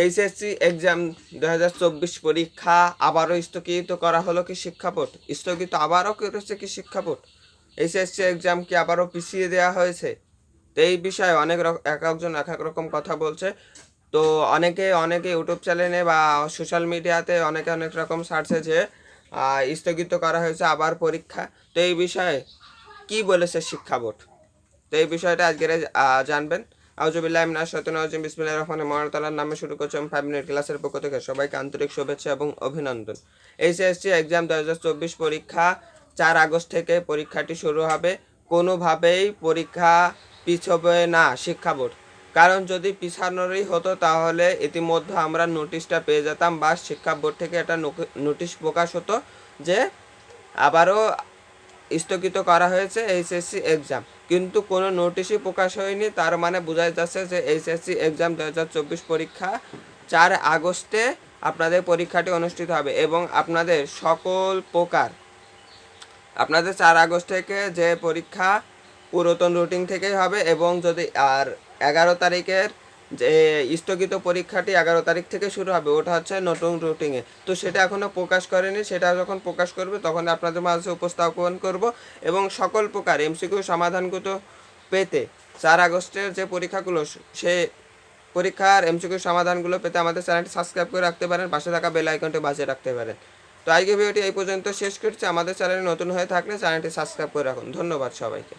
HSC exam 2024 পরীক্ষা আবারও স্থগিত করা হলো কি শিক্ষা বোর্ড? স্থগিত আবারও করেছে কি শিক্ষা বোর্ড? এইচএসসি এক্সাম কি আবারও পিছিয়ে দেওয়া হয়েছে? তো এই বিষয়ে এক একজন এক এক রকম কথা বলছে। তো অনেকে ইউটিউব চ্যানেলে বা সোশ্যাল মিডিয়াতে অনেক রকম ছাড়ছে যে স্থগিত করা হয়েছে আবার পরীক্ষা। তো এই বিষয়ে কি বলেছে শিক্ষা বোর্ড? তো এই বিষয়টা আজকে জানবেন। আউযুবিল্লাহি মিনাশ শাইতানির রাজিম, বিসমিল্লাহির রহমানির রহিম। মহান তাআলার নামে শুরু করছি আমি 5 মিনিট ক্লাসের পক্ষ থেকে সবাইকে আন্তরিক শুভেচ্ছা এবং অভিনন্দন। এইচএসসি এক্সাম 2024 পরীক্ষা 4 আগস্ট থেকে পরীক্ষাটি শুরু হবে। কোনোভাবেই পরীক্ষা পিছবে না শিক্ষা বোর্ড। কারণ যদি পিছানোরই হতো তাহলে ইতিমধ্যে আমরা নোটিশটা পেয়ে যেতাম বা শিক্ষা বোর্ড থেকে একটা নোটিশ প্রকাশ হতো যে আবারও স্থগিত করা হয়েছে এইচএসসি এক্সাম, কিন্তু কোনো নোটিশই প্রকাশ হয়নি। তার মানে বোঝা যাচ্ছে যে এইচএসসি এক্সাম 2024 পরীক্ষা 4 আগস্টে আপনাদের পরীক্ষাটি অনুষ্ঠিত হবে এবং আপনাদের সকল প্রকার আপনাদের 4 আগস্ট থেকে যে পরীক্ষা পুরাতন রুটিন থেকেই হবে এবং যদি আর 11 তারিখের যে স্থগিত পরীক্ষাটি 11 তারিখ থেকে শুরু হবে ওটা হচ্ছে নতুন রুটিনে। তো সেটা এখনও প্রকাশ করেনি, সেটা যখন প্রকাশ করবে তখন আপনাদের মাঝে উপস্থাপন করব এবং সকল প্রকার এমসিকিউ সমাধানগুলো পেতে 4 আগস্টের যে পরীক্ষাগুলো সে পরীক্ষার এমসিকিউ সমাধানগুলো পেতে আমাদের চ্যানেলটি সাবস্ক্রাইব করে রাখতে পারেন, পাশে থাকা বেল আইকনটি বাজিয়ে রাখতে পারেন। তো আজকে ভিডিওটি এই পর্যন্ত শেষ করছি। আমাদের চ্যানেলে নতুন হয়ে থাকলে চ্যানেলটি সাবস্ক্রাইব করে রাখুন। ধন্যবাদ সবাইকে।